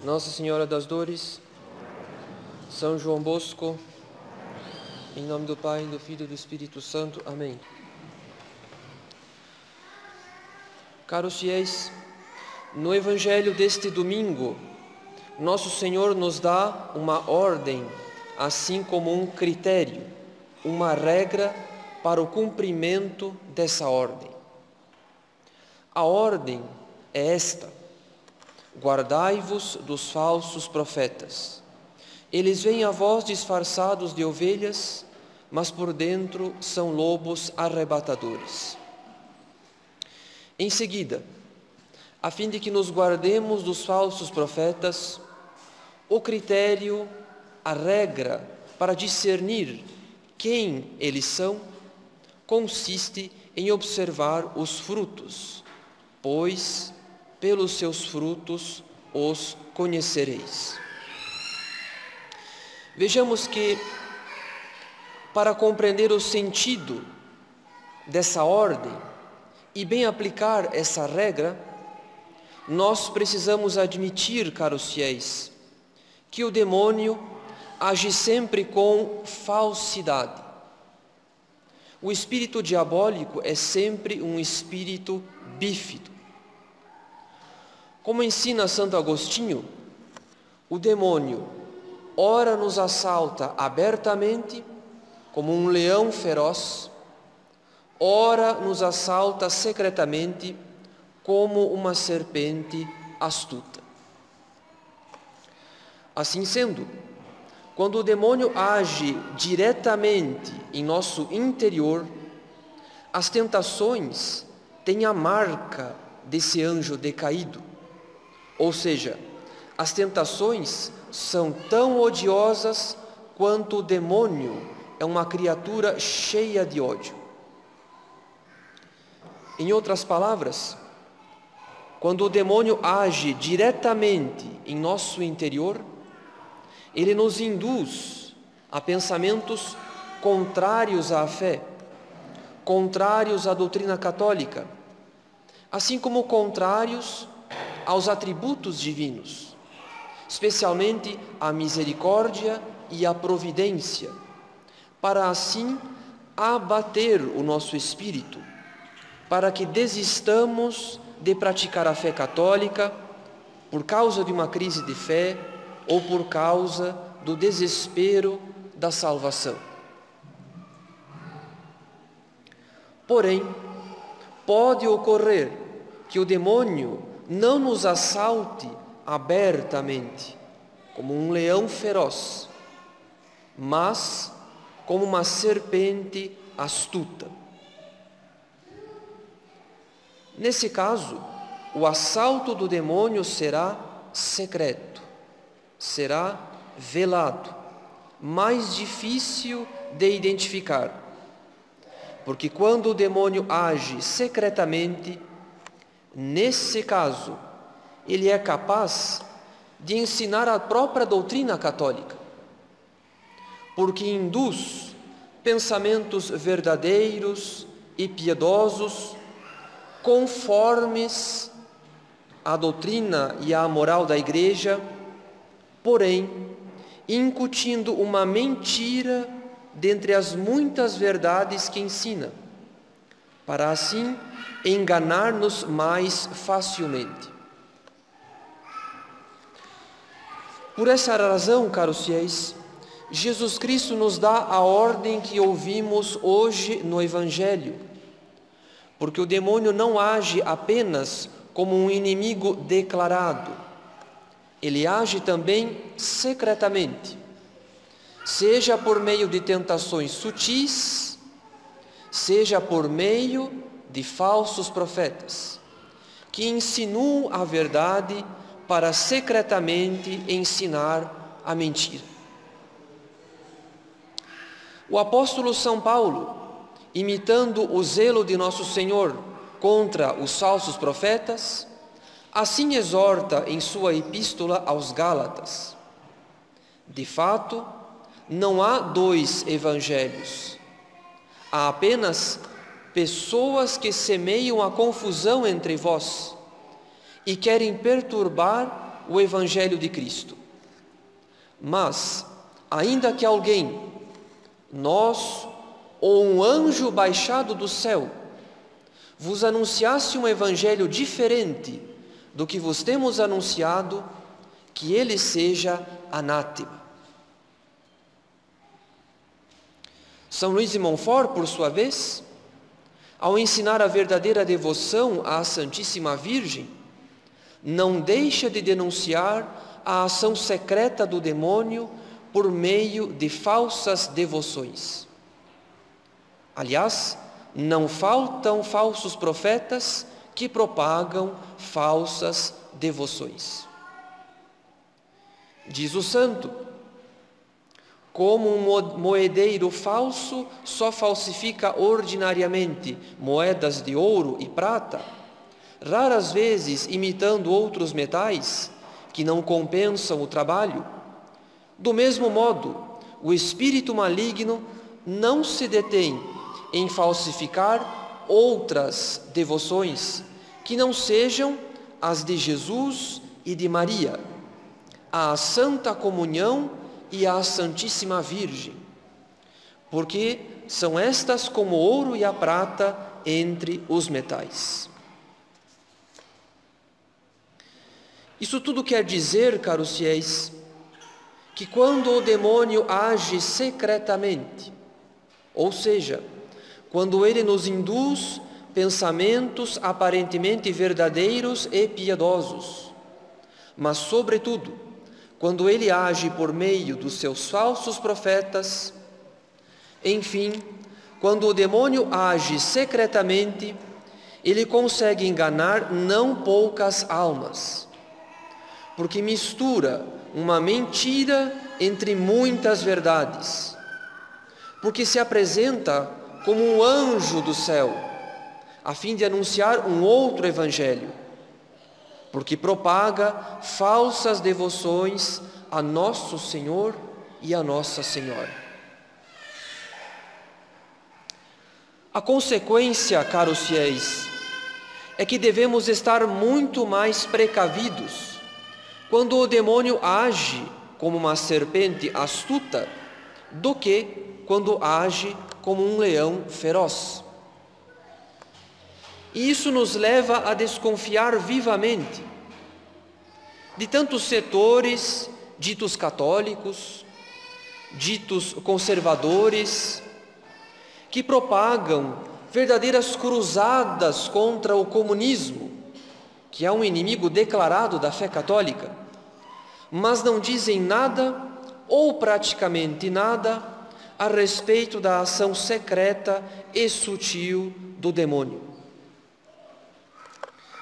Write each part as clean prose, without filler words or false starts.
Nossa Senhora das Dores, São João Bosco, em nome do Pai, do Filho e do Espírito Santo. Amém. Caros fiéis, no Evangelho deste domingo, Nosso Senhor nos dá uma ordem, assim como um critério, uma regra para o cumprimento dessa ordem. A ordem é esta: guardai-vos dos falsos profetas. Eles vêm a vós disfarçados de ovelhas, mas por dentro são lobos arrebatadores. Em seguida, a fim de que nos guardemos dos falsos profetas, o critério, a regra para discernir quem eles são, consiste em observar os frutos, pois pelos seus frutos os conhecereis. Vejamos que, para compreender o sentido dessa ordem e bem aplicar essa regra, nós precisamos admitir, caros fiéis, que o demônio age sempre com falsidade. O espírito diabólico é sempre um espírito bífido. Como ensina Santo Agostinho, o demônio ora nos assalta abertamente, como um leão feroz, ora nos assalta secretamente, como uma serpente astuta. Assim sendo, quando o demônio age diretamente em nosso interior, as tentações têm a marca desse anjo decaído. Ou seja, as tentações são tão odiosas quanto o demônio é uma criatura cheia de ódio. Em outras palavras, quando o demônio age diretamente em nosso interior, ele nos induz a pensamentos contrários à fé, contrários à doutrina católica, assim como contrários aos atributos divinos, especialmente a misericórdia e a providência, para assim abater o nosso espírito, para que desistamos de praticar a fé católica por causa de uma crise de fé ou por causa do desespero da salvação. Porém, pode ocorrer que o demônio não nos assalte abertamente, como um leão feroz, mas como uma serpente astuta. Nesse caso, o assalto do demônio será secreto, será velado, mais difícil de identificar, porque quando o demônio age secretamente, nesse caso, ele é capaz de ensinar a própria doutrina católica, porque induz pensamentos verdadeiros e piedosos, conformes à doutrina e à moral da Igreja, porém, incutindo uma mentira dentre as muitas verdades que ensina, para assim enganar-nos mais facilmente. Por essa razão, caros fiéis, Jesus Cristo nos dá a ordem que ouvimos hoje no Evangelho, porque o demônio não age apenas como um inimigo declarado, ele age também secretamente, seja por meio de tentações sutis, seja por meio de falsos profetas, que insinuam a verdade para secretamente ensinar a mentira. O apóstolo São Paulo, imitando o zelo de Nosso Senhor contra os falsos profetas, assim exorta em sua epístola aos Gálatas: de fato, não há dois evangelhos, há apenas pessoas que semeiam a confusão entre vós e querem perturbar o Evangelho de Cristo. Mas, ainda que alguém, nós ou um anjo baixado do céu, vos anunciasse um Evangelho diferente do que vos temos anunciado, que ele seja anátema. São Luís de Montfort, por sua vez, ao ensinar a verdadeira devoção à Santíssima Virgem, não deixa de denunciar a ação secreta do demônio por meio de falsas devoções. Aliás, não faltam falsos profetas que propagam falsas devoções. Diz o santo: como um moedeiro falso só falsifica ordinariamente moedas de ouro e prata, raras vezes imitando outros metais que não compensam o trabalho, do mesmo modo, o espírito maligno não se detém em falsificar outras devoções que não sejam as de Jesus e de Maria, a Santa Comunhão e a Santíssima Virgem, porque são estas como o ouro e a prata entre os metais. Isso tudo quer dizer, caros fiéis, que quando o demônio age secretamente, ou seja, quando ele nos induz pensamentos aparentemente verdadeiros e piedosos, mas, sobretudo, quando ele age por meio dos seus falsos profetas, enfim, quando o demônio age secretamente, ele consegue enganar não poucas almas, porque mistura uma mentira entre muitas verdades, porque se apresenta como um anjo do céu, a fim de anunciar um outro evangelho, porque propaga falsas devoções a Nosso Senhor e a Nossa Senhora. A consequência, caros fiéis, é que devemos estar muito mais precavidos quando o demônio age como uma serpente astuta do que quando age como um leão feroz. E isso nos leva a desconfiar vivamente de tantos setores ditos católicos, ditos conservadores, que propagam verdadeiras cruzadas contra o comunismo, que é um inimigo declarado da fé católica, mas não dizem nada, ou praticamente nada, a respeito da ação secreta e sutil do demônio.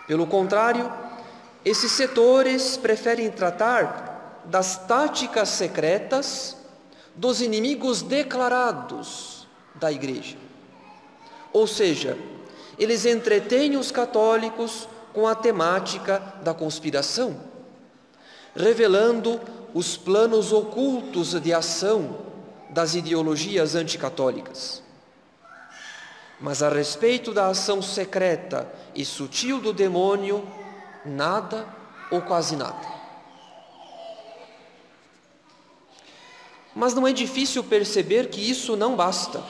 Pelo contrário, esses setores preferem tratar das táticas secretas dos inimigos declarados da Igreja. Ou seja, eles entretêm os católicos com a temática da conspiração, revelando os planos ocultos de ação das ideologias anticatólicas. Mas a respeito da ação secreta e sutil do demônio, nada ou quase nada. Mas não é difícil perceber que isso não basta.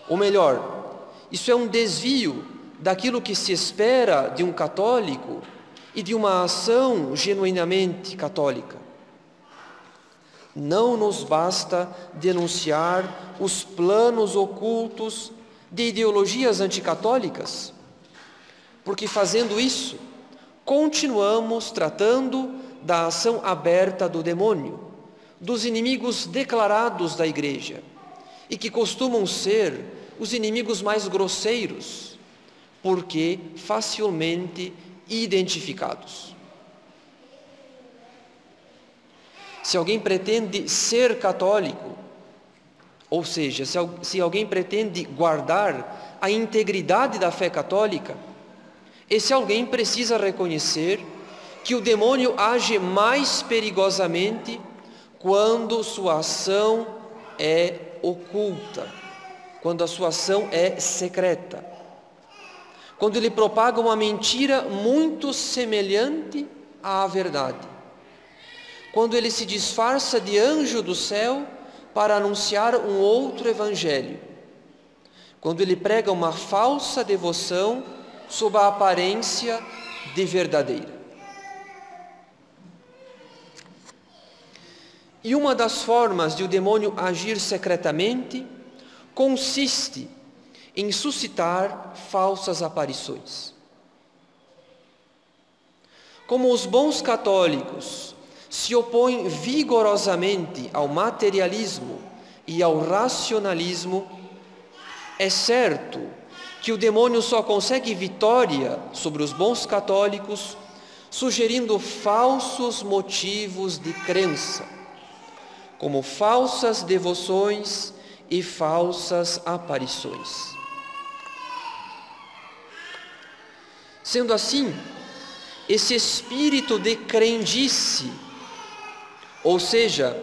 Ou melhor, isso é um desvio daquilo que se espera de um católico e de uma ação genuinamente católica. Não nos basta denunciar os planos ocultos de ideologias anticatólicas, porque fazendo isso, continuamos tratando da ação aberta do demônio, dos inimigos declarados da Igreja, e que costumam ser os inimigos mais grosseiros, porque facilmente identificados. Se alguém pretende ser católico, ou seja, se alguém pretende guardar a integridade da fé católica, esse alguém precisa reconhecer que o demônio age mais perigosamente quando sua ação é oculta, quando a sua ação é secreta, quando ele propaga uma mentira muito semelhante à verdade, quando ele se disfarça de anjo do céu para anunciar um outro evangelho, quando ele prega uma falsa devoção sob a aparência de verdadeira. E uma das formas de o demônio agir secretamente consiste em suscitar falsas aparições. Como os bons católicos se opõem vigorosamente ao materialismo e ao racionalismo, é certo que o demônio só consegue vitória sobre os bons católicos sugerindo falsos motivos de crença, como falsas devoções e falsas aparições. Sendo assim, esse espírito de crendice, ou seja,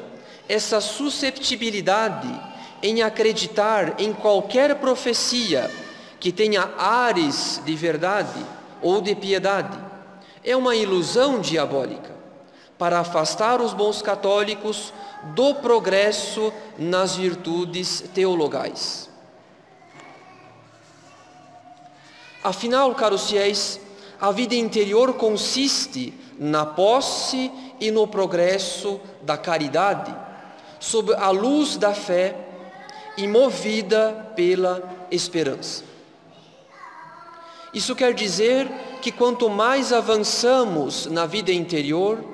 essa susceptibilidade em acreditar em qualquer profecia que tenha ares de verdade ou de piedade, é uma ilusão diabólica para afastar os bons católicos do progresso nas virtudes teologais. Afinal, caros fiéis, a vida interior consiste na posse e no progresso da caridade, sob a luz da fé e movida pela esperança. Isso quer dizer que quanto mais avançamos na vida interior,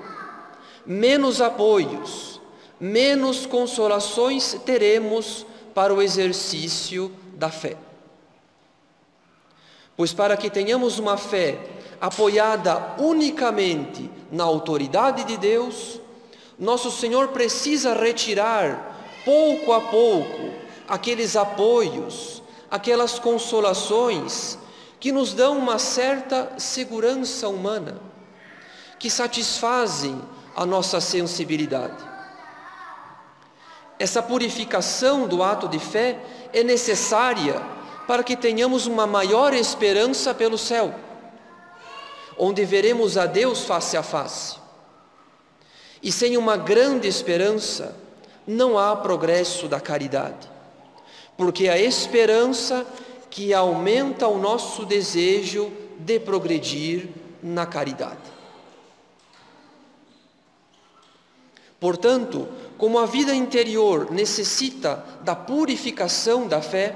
menos apoios, menos consolações teremos para o exercício da fé. Pois para que tenhamos uma fé apoiada unicamente na autoridade de Deus, nosso Senhor precisa retirar pouco a pouco aqueles apoios, aquelas consolações que nos dão uma certa segurança humana, que satisfazem a nossa sensibilidade. Essa purificação do ato de fé é necessária para que tenhamos uma maior esperança pelo céu, onde veremos a Deus face a face. E sem uma grande esperança, não há progresso da caridade, porque a esperança que aumenta o nosso desejo de progredir na caridade. Portanto, como a vida interior necessita da purificação da fé,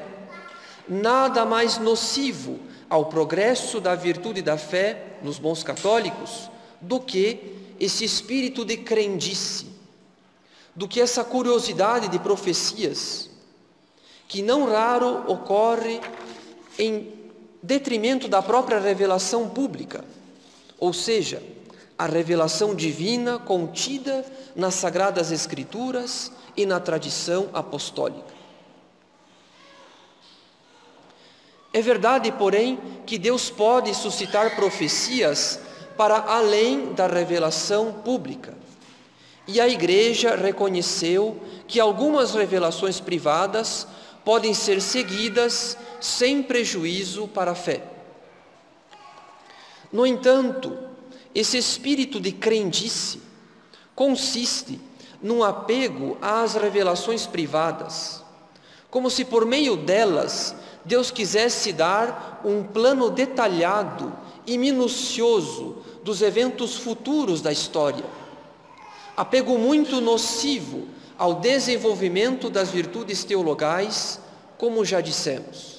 nada mais nocivo ao progresso da virtude da fé nos bons católicos do que esse espírito de crendice, do que essa curiosidade de profecias, que não raro ocorre em detrimento da própria revelação pública, ou seja, a revelação divina contida nas Sagradas Escrituras e na tradição apostólica. É verdade, porém, que Deus pode suscitar profecias para além da revelação pública. E a Igreja reconheceu que algumas revelações privadas podem ser seguidas sem prejuízo para a fé. No entanto, esse espírito de crendice consiste num apego às revelações privadas, como se por meio delas Deus quisesse dar um plano detalhado e minucioso dos eventos futuros da história. Apego muito nocivo ao desenvolvimento das virtudes teologais, como já dissemos.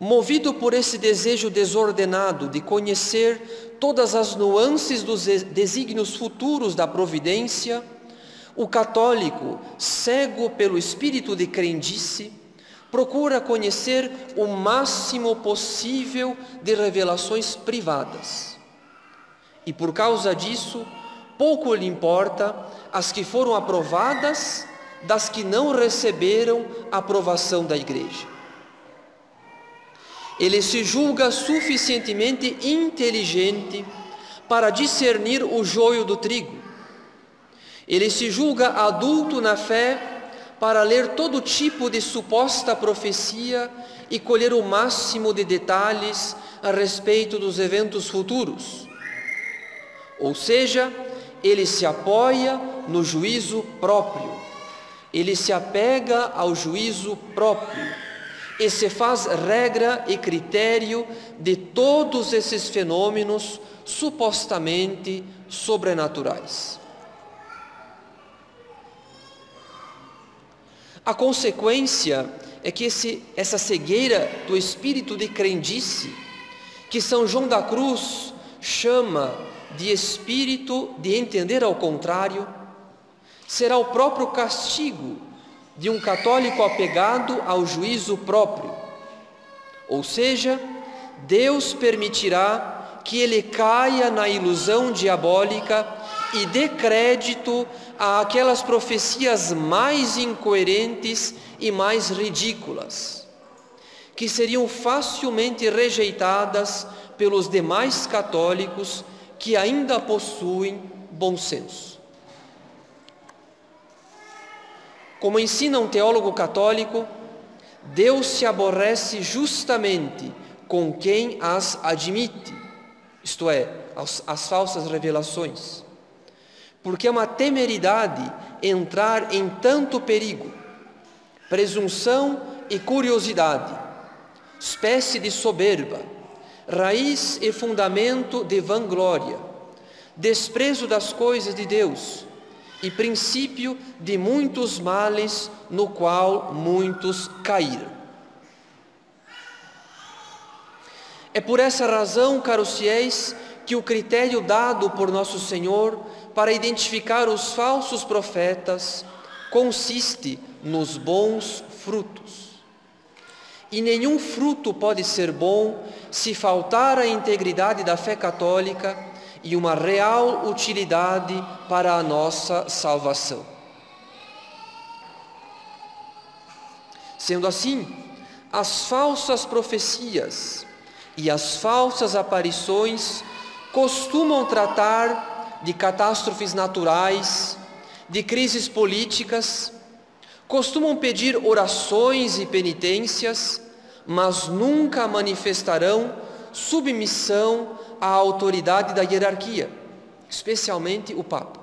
Movido por esse desejo desordenado de conhecer todas as nuances dos desígnios futuros da providência, o católico, cego pelo espírito de crendice, procura conhecer o máximo possível de revelações privadas. E por causa disso, pouco lhe importa as que foram aprovadas das que não receberam a aprovação da Igreja. Ele se julga suficientemente inteligente para discernir o joio do trigo. Ele se julga adulto na fé para ler todo tipo de suposta profecia e colher o máximo de detalhes a respeito dos eventos futuros. Ou seja, ele se apoia no juízo próprio, ele se apega ao juízo próprio e se faz regra e critério de todos esses fenômenos supostamente sobrenaturais. A consequência é que essa cegueira do espírito de crendice, que São João da Cruz chama de espírito de entender ao contrário, será o próprio castigo de um católico apegado ao juízo próprio. Ou seja, Deus permitirá que ele caia na ilusão diabólica e dê crédito àquelas profecias mais incoerentes e mais ridículas, que seriam facilmente rejeitadas pelos demais católicos que ainda possuem bom senso. Como ensina um teólogo católico, Deus se aborrece justamente com quem as admite, isto é, as falsas revelações, porque é uma temeridade entrar em tanto perigo, presunção e curiosidade, espécie de soberba, raiz e fundamento de vanglória, desprezo das coisas de Deus e princípio de muitos males no qual muitos caíram. É por essa razão, caros fiéis, que o critério dado por Nosso Senhor para identificar os falsos profetas consiste nos bons frutos. E nenhum fruto pode ser bom se faltar a integridade da fé católica e uma real utilidade para a nossa salvação. Sendo assim, as falsas profecias e as falsas aparições costumam tratar de catástrofes naturais, de crises políticas, costumam pedir orações e penitências, mas nunca manifestarão submissão à autoridade da hierarquia, especialmente o Papa.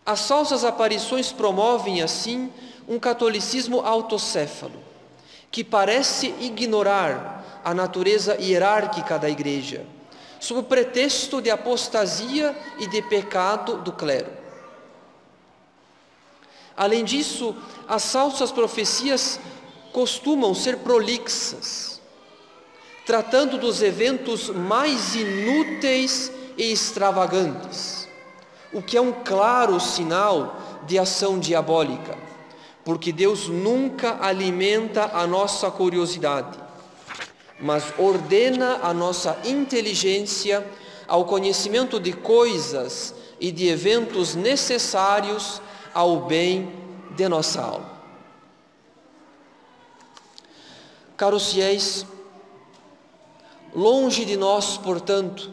As falsas aparições promovem, assim, um catolicismo autocéfalo, que parece ignorar a natureza hierárquica da Igreja, sob o pretexto de apostasia e de pecado do clero. Além disso, as falsas profecias costumam ser prolixas, tratando dos eventos mais inúteis e extravagantes, o que é um claro sinal de ação diabólica, porque Deus nunca alimenta a nossa curiosidade, mas ordena a nossa inteligência ao conhecimento de coisas e de eventos necessários ao bem de nossa alma. Caros fiéis, longe de nós, portanto,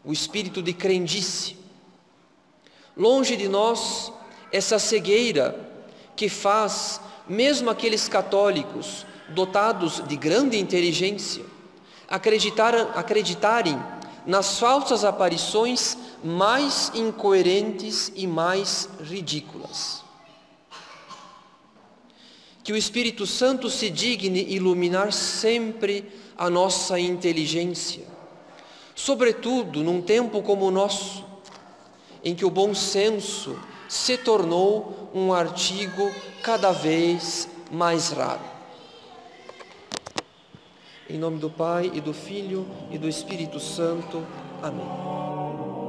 o espírito de crendice, longe de nós essa cegueira que faz mesmo aqueles católicos dotados de grande inteligência acreditarem nas falsas aparições mais incoerentes e mais ridículas. Que o Espírito Santo se digne iluminar sempre a nossa inteligência, sobretudo num tempo como o nosso, em que o bom senso se tornou um artigo cada vez mais raro. Em nome do Pai, e do Filho, e do Espírito Santo. Amém.